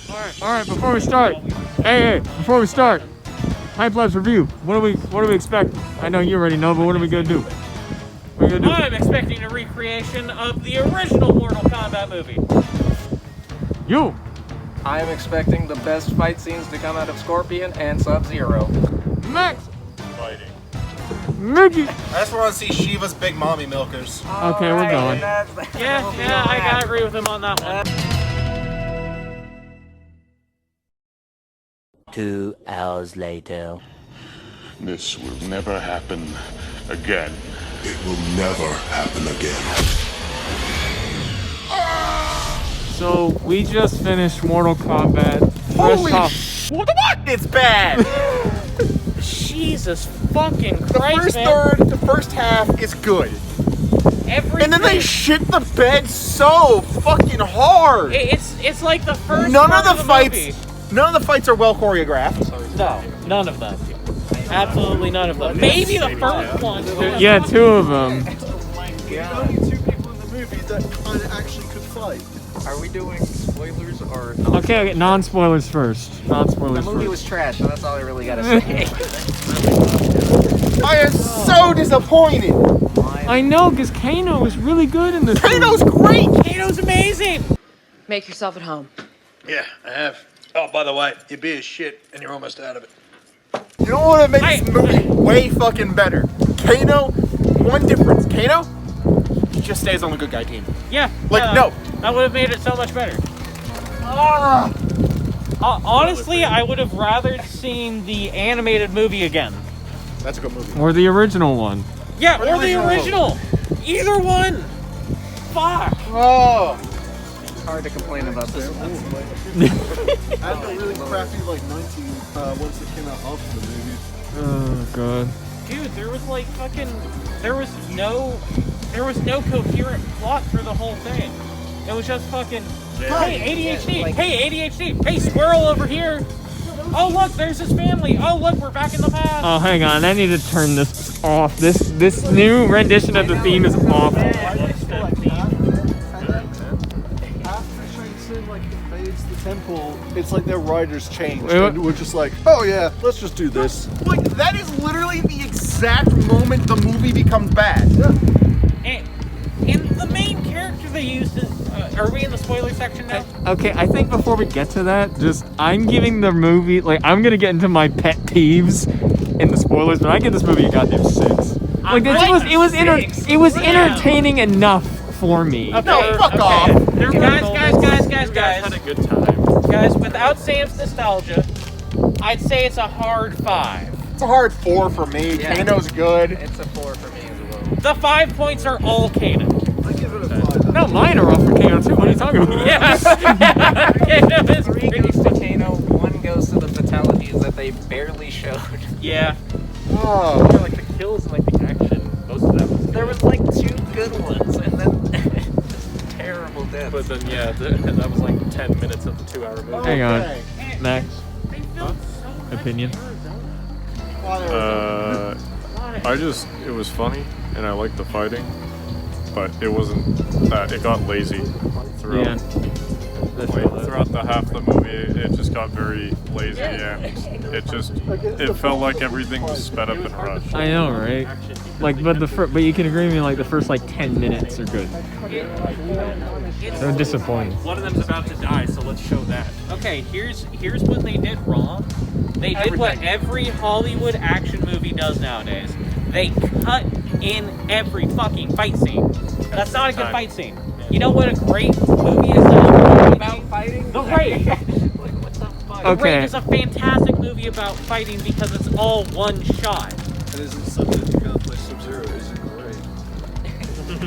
All right. Before we start, before we start, Hype Labs review. What do we expect? I know you already know, but what are we gonna do? I'm expecting a recreation of the original Mortal Kombat movie. You. I am expecting the best fight scenes to come out of Scorpion and Sub-Zero. Max. Fighting. Mickey. I just want to see Shiva's big mommy milkers. Okay, we're going. Yeah, I gotta agree with him on that one. 2 hours later. This will never happen again. It will never happen again. So we just finished Mortal Kombat. Holy what? It's bad. Jesus fucking Christ, The first half is good. And then they shit the bed so fucking hard. It's like the first. None part of the fights. movie. None of the fights are well choreographed. No, none of them. Absolutely none of them. Maybe the first one. Yeah, 2 of them. The only 2 people in the movie that kind of actually could fight. Are we doing spoilers or Okay, non-spoilers first. The movie was trash, so that's all I really gotta say. I am so disappointed. I know, because Kano is really good in this. Kano's great. Kano's amazing. Make yourself at home. Yeah, I have. Oh, by the way, your beer is shit, and you're almost out of it. You know what makes this movie way fucking better? Kano, one difference. Kano, he just stays on the good guy team. Yeah. No. That would have made it so much better. Honestly, I would have rather seen the animated movie again. That's a good movie. Or the original one. Yeah, or the original. Either one. Fuck. Oh. It's hard to complain about this one. I had a really crappy like 19 once it came out after the movie. Oh god. Dude, there was like fucking, there was no coherent plot through the whole thing. It was just fucking, hey ADHD, hey ADHD, hey squirrel over here. Oh look, there's his family. Oh look, we're back in the past. Oh, hang on, I need to turn this off. This new rendition of the theme is awful. Invades the temple, it's like their riders changed. Wait, what? And we're just like, oh yeah, let's just do this. Like, that is literally the exact moment the movie becomes bad. And the main character they used is, are we in the spoiler section now? Okay, I think before we get to that, I'm giving the movie, I'm gonna get into my pet peeves in the spoilers, but I give this movie a goddamn 6. Like, it was entertaining enough for me. Okay, No, fuck off. Guys, had a good time. guys, without Sam's nostalgia, I'd say it's a hard 5. It's a hard 4 for me. Yeah. Kano's good. It's a 4 for me as well. The 5 points are all Kano. I give it a 5. No, mine are off for Kano too. What are you talking about? Yes. Kano is 3 goes to Kano, 1 goes to the fatalities that they barely showed. Yeah. Oh. Like the kills and like the action, most of that was There was like 2 good ones, and then terrible deaths. But then yeah, that was like 10 minutes of the 2-hour movie. Hang on. Okay. Max, opinion? It was funny, and I liked the fighting, but it wasn't that, it got lazy throughout. Throughout the half the movie, it just got very lazy, and it felt like everything was sped up and rushed. I know, right? But you can agree with me. Like the first 10 minutes are good. They're disappointing. One of them's about to die, so let's show that. Okay, here's what they did wrong. They did what every Hollywood action movie does nowadays. They cut in every fucking fight scene. That's not a good fight scene. You know what a great movie is About fighting? The Raid. Like, what the fuck? The Okay. Raid is a fantastic movie about fighting because it's all one shot. It isn't something the guy that plays Sub-Zero isn't great.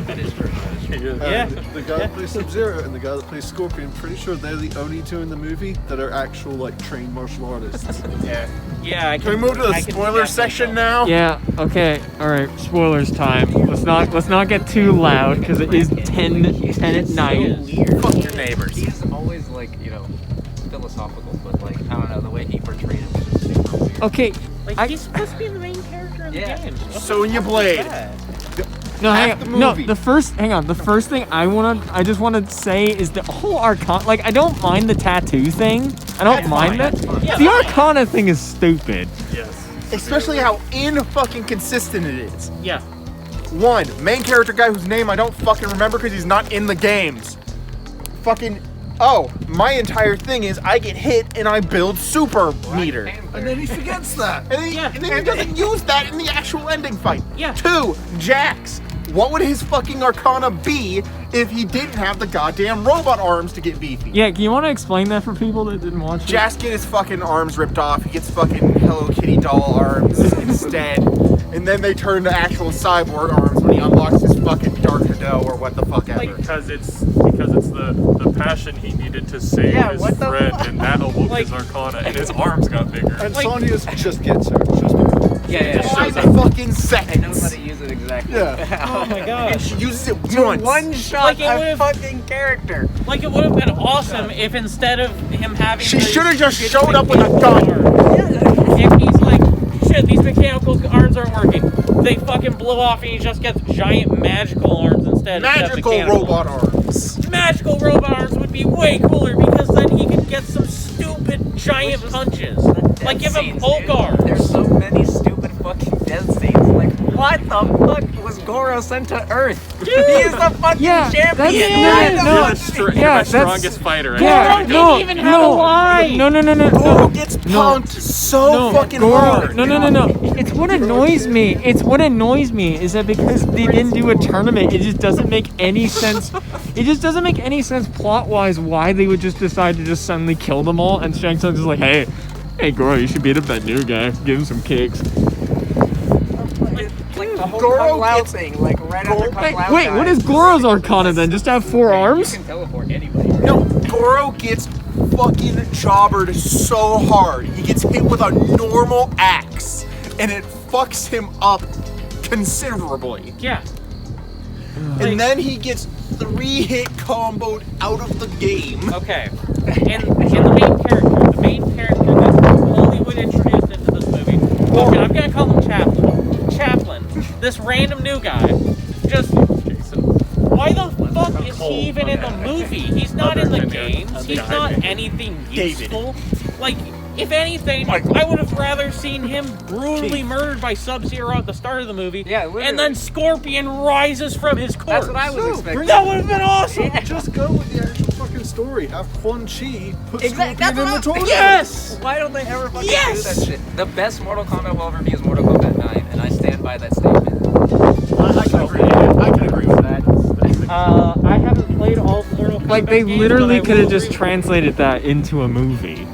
That is true. Yeah. The guy that plays Sub-Zero and the guy that plays Scorpion, pretty sure they're the only 2 in the movie that are actual trained martial artists. Yeah. Can we move to the spoiler section now? Yeah. Okay. All right. Spoilers time. Let's not get too loud because it is 10 at night. Fuck your neighbors. He's always philosophical, but I don't know, the way he portrayed it was just super weird. Okay. He's supposed to be the main character in the game. Sonya Blade. No, hang half the on. No, movie. the first thing I just want to say is the whole Arcana. Like, I don't mind the tattoo thing. I don't mind that. The Arcana thing is stupid. Yes. Especially how fucking consistent it is. Yeah. One, main character guy whose name I don't fucking remember because he's not in the games. Fucking, my entire thing is I get hit and I build super meter. And then he forgets that. And then he doesn't use that in the actual ending fight. Yeah. 2, Jax. What would his fucking Arcana be if he didn't have the goddamn robot arms to get beefy? Yeah, can you want to explain that for people that didn't watch it? Jax get his fucking arms ripped off. He gets fucking Hello Kitty doll arms instead. And then they turn to actual cyborg arms when he unlocks his fucking Dark Hado or what the fuck ever. Because it's the passion he needed to save his friend, and that awoke his Arcana, and his arms got bigger. And Sonya's just gets her. Just Yeah. fucking seconds. I know how to use it exactly. Yeah. Oh my god. And she uses it once. One shot Like, it a would've- fucking character. Like, it would have been awesome if instead of him having She these should have just mechanical showed up with a gun. arms, if he's like, shit, these mechanical arms aren't working, they fucking blow off and he just gets giant magical arms instead. Magical robot arms. Magical robot arms would be way cooler because then he could get some stupid giant punches. Like, give him Hulk arms. There's so many stupid fucking death scenes. Like, what the fuck was Goro sent to Earth? He is the fucking champion. You're my strongest fighter. Yeah, Goro didn't even have a line. No. Goro gets punked so fucking hard. No. It's what annoys me. Is that because they didn't do a tournament, it just doesn't make any sense. It just doesn't make any sense plot-wise why they would just decide to just suddenly kill them all, and Shang Tsung's just like, hey, Goro, you should beat up that new guy. Give him some kicks. Like the whole Goro Kung Lao gets- thing, like right after Kung Lao Wait, what dies. is Goro's Arcana then? Just to have 4 arms? You can teleport anybody. No, Goro gets fucking jobbered so hard. He gets hit with a normal axe, and it fucks him up considerably. Yeah. And then he gets 3-hit comboed out of the game. Okay. And the main character that's Hollywood introduced into this movie. Okay, I'm gonna call him Chaplin. This random new guy. Just why the fuck is he even in the movie? He's not in the games. He's not anything useful. Like, if anything, I would have rather seen him brutally murdered by Sub-Zero at the start of the movie. Yeah, literally. And then Scorpion rises from his corpse. That's what I was expecting. That would have been awesome. Just go with the actual fucking story. Have Quan Chi put Scorpion That's in what the tournament. Yes! Why don't they ever fucking Yes! do that shit? The best Mortal Kombat will ever be is Mortal Kombat 9, and I stand by that statement. I can agree with that. I haven't played all Mortal Kombat Like, they games, literally but I could have will just read- translated that into a movie.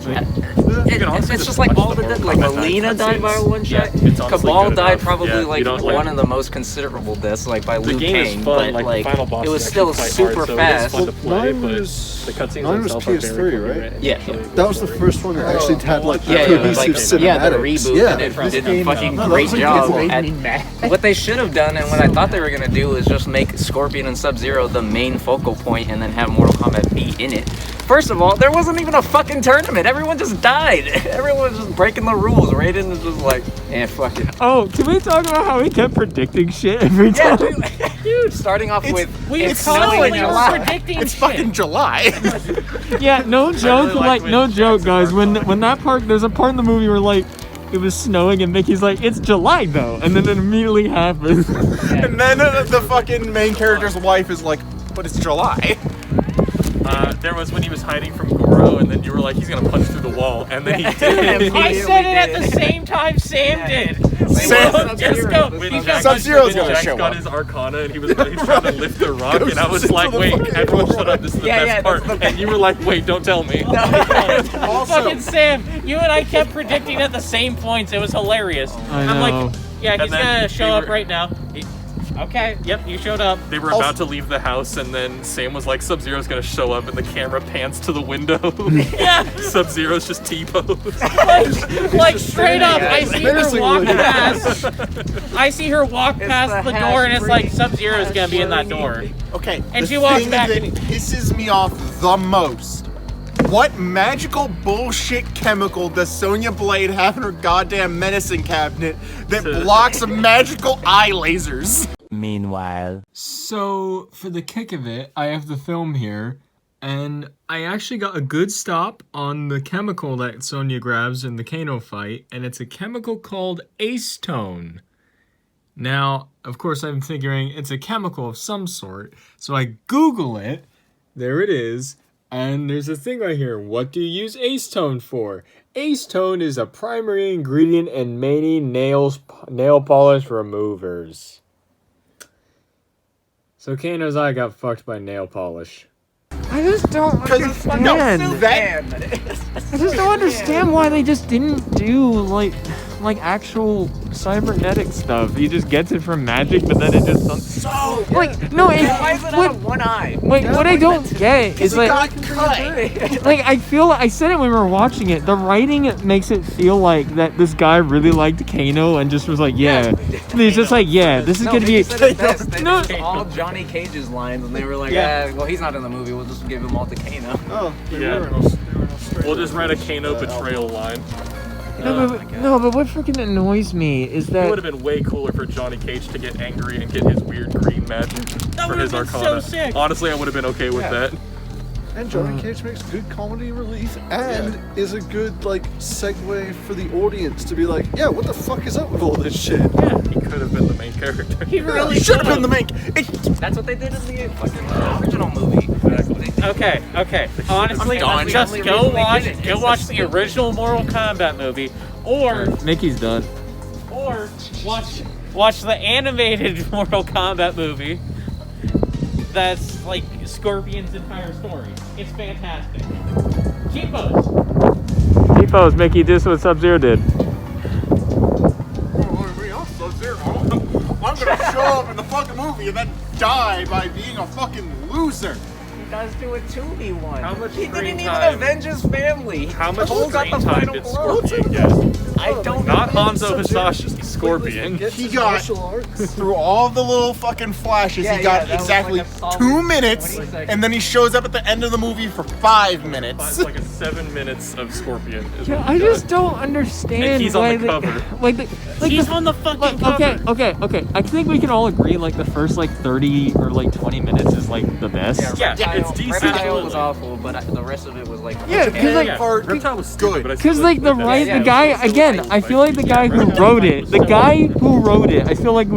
It's just like all the dead. Like Melina died by one shot. it's honestly Cabal good died enough. probably Yeah, like you don't, one of the most considerable deaths, like by Liu game is Kang. fun, But like, the final boss it was is still actually quite super hard, so it is fast. fun to play, Mine but was- the cutscenes mine was themselves are very PS3, cool, right? Yeah. That was the first one that actually had like Yeah, cohesive like cinematics. yeah, the reboot, Yeah, and it this did a game- fucking no, that great was a job. good At, what they should have done, and what I thought they were gonna do, is just make Scorpion and Sub-Zero the main focal point, and then have Mortal Kombat be in it. First of all, there wasn't even a fucking tournament. Everyone just died. Everyone was just breaking the rules. Raiden was just like, fuck it. Oh, can we talk about how he kept predicting shit every Yeah, time? dude. Starting off with it's snowing snowing a a lot. predicting It's shit. fucking July. Yeah, no joke, like no when joke, Jackson guys. first When that part, there's a part in the movie where like it was snowing and Mickey's like, it's July though, and then it immediately happens. And then the fucking main character's wife is like, but it's July. There was when he was hiding from Goro, and then you were like, he's gonna punch through the wall, and then he did. I said it at the same time Sam did. Sam- Just go. When He Jax- got Sub-Zero's when gonna Jax show got up. his Arcana, and he's trying to lift the rock, and I was like, wait, everyone shut up, this is the best part. And you were like, wait, don't tell me. fucking Sam. You and I kept predicting at the same points. It was hilarious. I I'm know. like, yeah, he's And then gonna show they up were- right now. Okay, yep, you showed up. They were about to leave the house, and then Sam was like, Sub-Zero's gonna show up, and the camera pans to the window. Yeah. Sub-Zero's just T-posed. Like straight up, I see her Menacingly. walk past. I see her walk past the door, and it's like Sub-Zero's gonna be in that door. Okay. And the she walks thing back that and- pisses me off the most. What magical bullshit chemical does Sonya Blade have in her goddamn medicine cabinet that blocks magical eye lasers? Meanwhile. So, for the kick of it, I have the film here, and I actually got a good stop on the chemical that Sonya grabs in the Kano fight, and it's a chemical called acetone. Now, of course, I'm figuring it's a chemical of some sort, so I Google it. There it is. And there's a thing right here. What do you use acetone for? Acetone is a primary ingredient in many nail polish removers. So Kano's eye got fucked by nail polish. I just don't understand. I just don't understand why they just didn't do like actual cybernetic stuff. He just gets it from magic, but then it just doesn't. So like no, it, why is it out of one eye? Like what I don't get is like I feel I said it when we were watching it. The writing makes it feel like that this guy really liked Kano and just was like, yeah. He's just like, yeah, this is gonna be. No, all Johnny Cage's lines, and they were like, well, he's not in the movie. We'll just give him all to Kano. Oh, Yeah. We'll just write a Kano betrayal line. No, but what freaking annoys me is It that would have been way cooler for Johnny Cage to get angry and get his weird green magic for his Arcana. So sick. Honestly, I would have been okay with that. And Johnny Cage makes good comedy relief and is a good like segue for the audience to be like, yeah, what the fuck is up with all this shit? Yeah, he could have been the main character. He really should have been the main. That's what they did in the fucking original movie. Okay. Honestly, just go watch the original Mortal Kombat movie, or Mickey's done. or watch the animated Mortal Kombat movie. That's like Scorpion's entire story. It's fantastic. T-pose, Mickey, this is what Sub-Zero did. I'm gonna show up in the fucking movie and then die by being a fucking loser. He does do a 2v1. How much he didn't screen even time? avenge his family. How much Cole got screen the time final did blow. Scorpion get? I don't Not know. Hanzo Hisashi, Scorpion. He got through all the little fucking flashes. Yeah, he got that was exactly like a solid 2 minutes, 20 seconds. and then he shows up at the end of the movie for 5 minutes. It's like a 7 minutes of Scorpion. Is what I he just got. don't understand And he's why on the cover. He's on the fucking cover. Okay. I think we can all agree like the first like 30 or like 20 minutes is like the best. Yeah, it's decent. Reptile was awful, but the rest of it was like. Yeah, because like Reptile was stupid, but I because still like the like right that. the guy again I feel like the guy who wrote it I feel like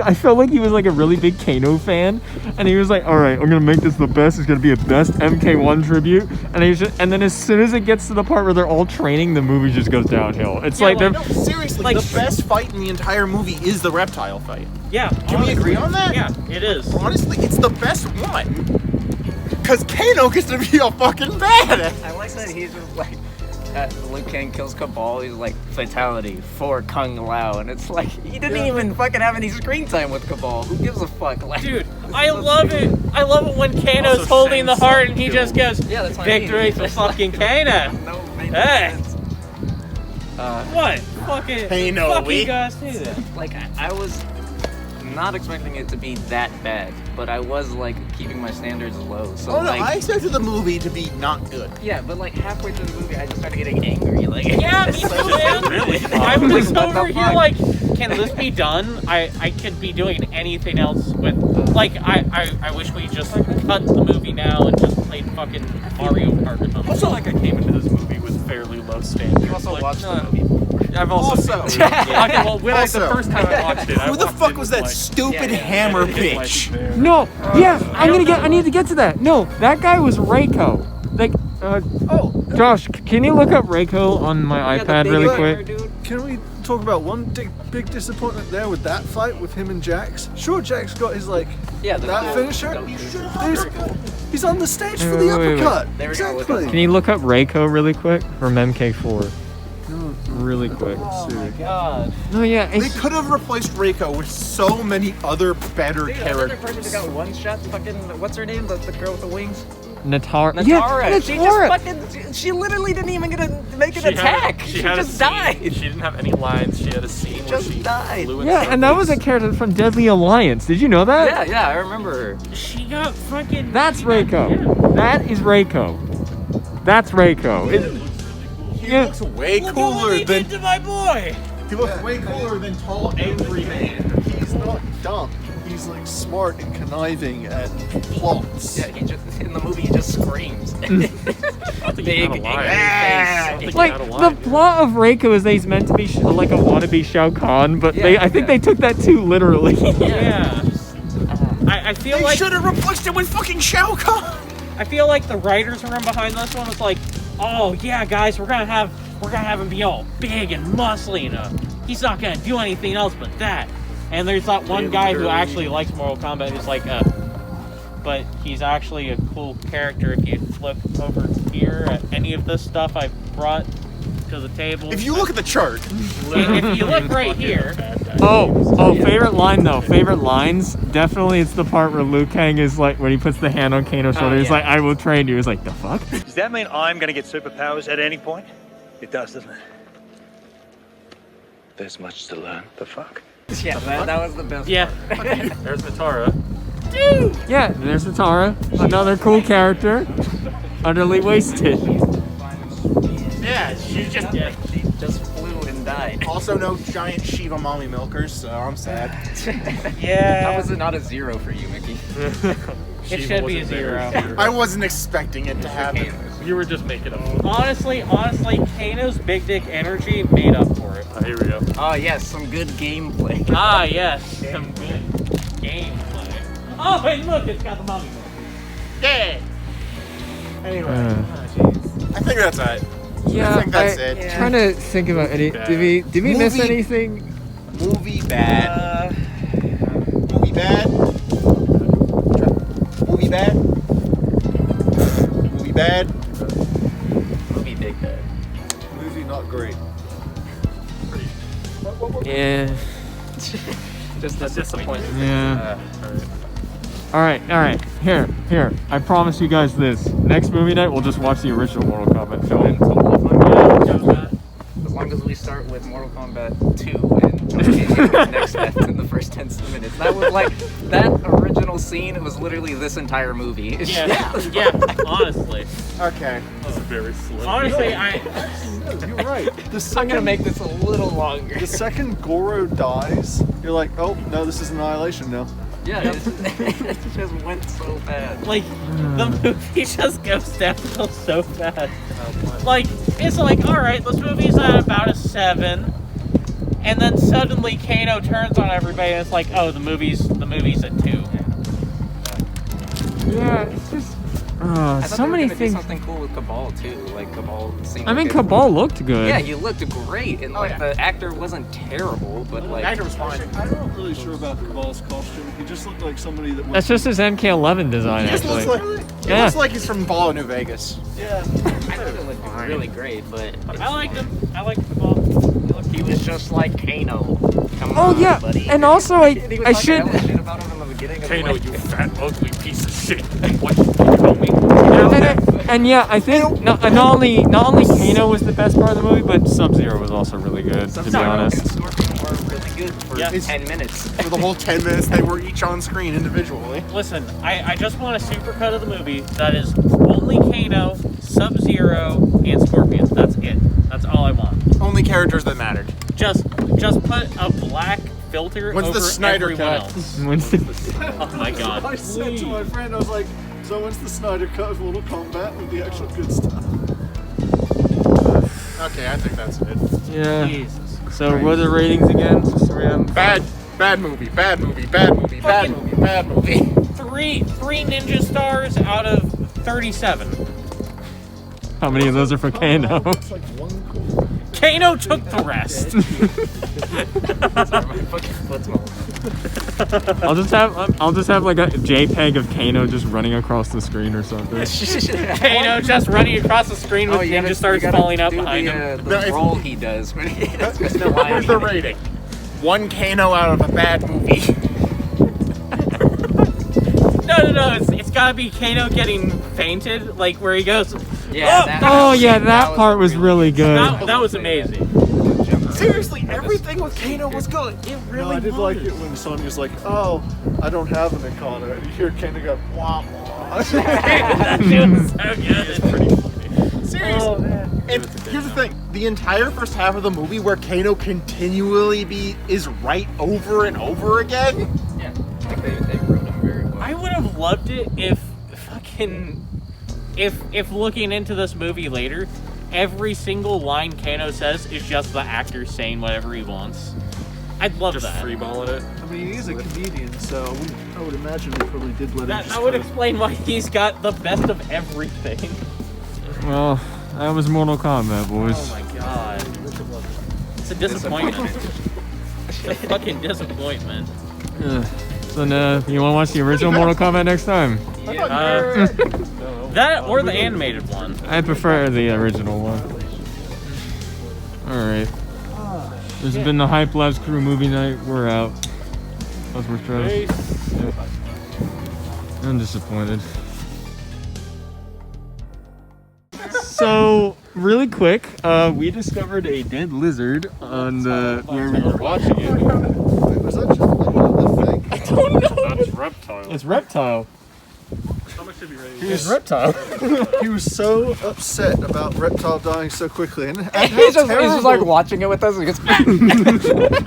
I felt like he was like a really big Kano fan, and he was like, all right, I'm gonna make this the best. It's gonna be a best MK1 tribute, and then as soon as it gets to the part where they're all training, the movie just goes downhill. It's like they're Seriously, the best fight in the entire movie is the reptile fight. Yeah. Can we agree on that? Yeah, it is. Honestly, it's the best one. Because Kano gets to be a fucking badass. I like that he's just like. Liu Kang kills Cabal, he's like, fatality for Kung Lao, and it's like, he didn't even fucking have any screen time with Cabal. Who gives a fuck? Like, Dude, I love it. I love it when Kano's Also, holding the Shang heart and he Tsung just goes, Yeah, that's what I mean. victory for fucking Kano. no Hey. maintenance. What? Fucking Kano, fuck we- you guys do that. Like, I was not expecting it to be that bad, but I was like keeping my standards low. So Oh no, like, I expected the movie to be not good. yeah, but like halfway through the movie, I just started getting angry. Like, Yeah, me too, man. Really? I'm just What the over here fuck? like, can this be done? I could be doing anything else with, like, I wish we just cut the movie now and just played fucking Mario Kart or I something. feel like I came into this movie with fairly low standards. You also like, watched the movie. I've also Also- seen it. Okay, well, when the Also- first time I watched it, I Who the walked fuck in was with, that like, stupid yeah, hammer it's like bitch? there. no I need to get to that. No, that guy was Reiko. Like Josh, can you look up Reiko on my Yeah, the iPad big really hair quick? dude. Can we talk about one big disappointment there with that fight with him and Jax? Sure, Jax got his like Yeah, the that cool- finisher. He's on the stage for Wait, the wait, wait. uppercut. There we go, look Exactly. up. Can you look up Reiko really quick from MK4? Really quick. God. No, yeah, They it's, could have replaced Reiko with so many other better Dude, another person characters. that got one shot. Fucking, what's her name? The girl with the wings. Natara. Natara. Yeah, She Natara. just fucking. She literally didn't even get to make an She attack. Had, She had a just scene. died. She didn't have any lines. She had a scene where just she died. flew in Yeah, and that was a circles. character from Deadly Alliance. Did you know that? Yeah, I remember her. She got fucking. That's Reiko. That is Reiko. That's Reiko. He looks way Look at cooler what he than did to my boy. he looks way cooler than tall angry man. He's not dumb. He's he's like smart and conniving and plots. Yeah, he just in the movie he just screams. Big angry face. Like the plot of Reiko is that he's meant to be like a wannabe Shao Kahn, but I think they took that too literally. Yeah. I feel They like should have replaced it with fucking Shao Kahn. I feel like the writers' room behind this one was like, oh yeah, guys, we're gonna have him be all big and muscly, and he's not gonna do anything else but that. And there's that one guy who actually likes Mortal Kombat who's like, but he's actually a cool character. If you look over here at any of this stuff I brought to the table. If you look at the chart. If you look right here. Favorite line though. Favorite lines. Definitely, it's the part where Liu Kang is like when he puts the hand on Kano's shoulder. He's like, "I will train you." He's like, "The fuck?" Does that mean I'm gonna get superpowers at any point? It does, doesn't it? There's much to learn. The fuck? Yeah, that was the best. Yeah. There's Natara. Dude. Yeah, there's Natara, another cool character, utterly wasted. Yeah, she just flew and died. Also, no giant Shiva mommy milkers, so I'm sad. Yeah. How was it not a 0 for you, Mickey? It should be a 0. I wasn't expecting it to happen. You were just making up. Honestly, Kano's big dick energy made up for it. Here we go. Oh yes, some good gameplay. Ah yes, some good gameplay. Oh hey, look, it's got the mommy milk. Yeah. Anyway, I think that's it. Yeah, I think that's it. Trying to think about any. Did we miss Movie- anything? Movie bad. Movie bad. Movie bad. Movie bad. Movie big bad. Movie not great. Yeah. Just a disappointment. Yeah. All right. Here. I promise you guys this. Next movie night, we'll just watch the original Mortal Kombat film. As long as we start with Mortal Kombat 2 and the next death in the first 10 minutes. That was like, that original scene, it was literally this entire movie. Yeah, honestly. Okay. That's very slim. Honestly, You're right. I'm gonna make this a little longer. The second Goro dies, you're like, oh no, this is Annihilation now. Yeah, it just went so fast. like, the movie just goes downhill so fast. Like, it's like, alright, this movie's at about a 7. And then suddenly Kano turns on everybody and it's like, oh, the movie's at 2. Yeah, it's just I thought so they were many gonna do things. something cool with Cabal too, like Cabal seemed I mean, like Cabal looked good. Yeah, he looked great, and like the actor wasn't terrible, but like actor was fine. I'm not really sure about Cabal's costume. He just looked like somebody that. That's just his MK11 design, He just actually. looks like he's from Fallout New Vegas. Yeah. I thought it looked really great, but I liked him. I liked the ball. he was just like Kano. Come Oh on, yeah, buddy. and also He was I talking should. hella shit about him in the beginning of Kano, the you fat, ugly piece of shit. What you tell me? And yeah, I think not only Kano was the best part of the movie, but Sub-Zero was also really good, to be honest. And Scorpion were really good for 10 minutes. For the whole 10 minutes, they were each on screen individually. Listen, I just want a supercut of the movie that is only Kano, Sub-Zero, and Scorpion. That's it. That's all I want. Only characters that mattered. Just put a black filter When's over the Snyder everyone cut? else. Oh my god. I said to my friend, I was like, so when's the Snyder cut of Mortal Kombat with the actual good stuff? Okay, I think that's it. Yeah. Jesus. So what are the ratings again? Just so we have- Bad movie, bad movie, bad movie, bad movie, bad movie. Three ninja stars out of 37. How many of those are for Kano? It's like one cool. Kano took the rest. Sorry, my fucking foot's moving. I'll just have like a JPEG of Kano just running across the screen or something. Kano just running across the screen with ninja stars falling out do behind the, him. The roll he does. When he Here's the rating. 1 Kano out of a bad movie. No, it's gotta be Kano getting fainted, like where he goes. Yeah. Oh yeah, that part was really good. That was amazing. Seriously, everything with Kano was good. It really No, I did was. like it when Sonya's like, oh, I don't have an Ikana. And you hear Kano go, wah, wah. That shit was so good. Seriously. Oh, man. And here's the thing. The entire first half of the movie where Kano continually is right over and over again. Yeah. Like loved it if fucking if looking into this movie later, every single line Kano says is just the actor saying whatever he wants. I'd love Just that. freeballing it. I mean, he's a comedian, so I would imagine he probably did let him That, just that would kind of- explain why he's got the best of everything. Well, that was Mortal Kombat, boys. Oh my god. It's a disappointment. It's a fucking disappointment. So, you want to watch the original Mortal Kombat next time? That or the animated one. I prefer the original one. Alright. This has been the Hype Labs Crew movie night. We're out. Those were Travis. Yep. I'm disappointed. So, really quick, we discovered a dead lizard on the where we were watching it. Wait, was that just another thing? I don't know. That's reptile. It's reptile. Stomach should be ready. It's reptile. He was so upset about Reptile dying so quickly, and how He's just terrible. like watching it with us. And he goes,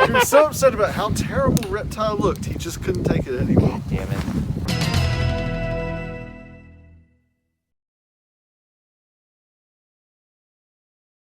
He was so upset about how terrible Reptile looked. He just couldn't take it anymore. damn it.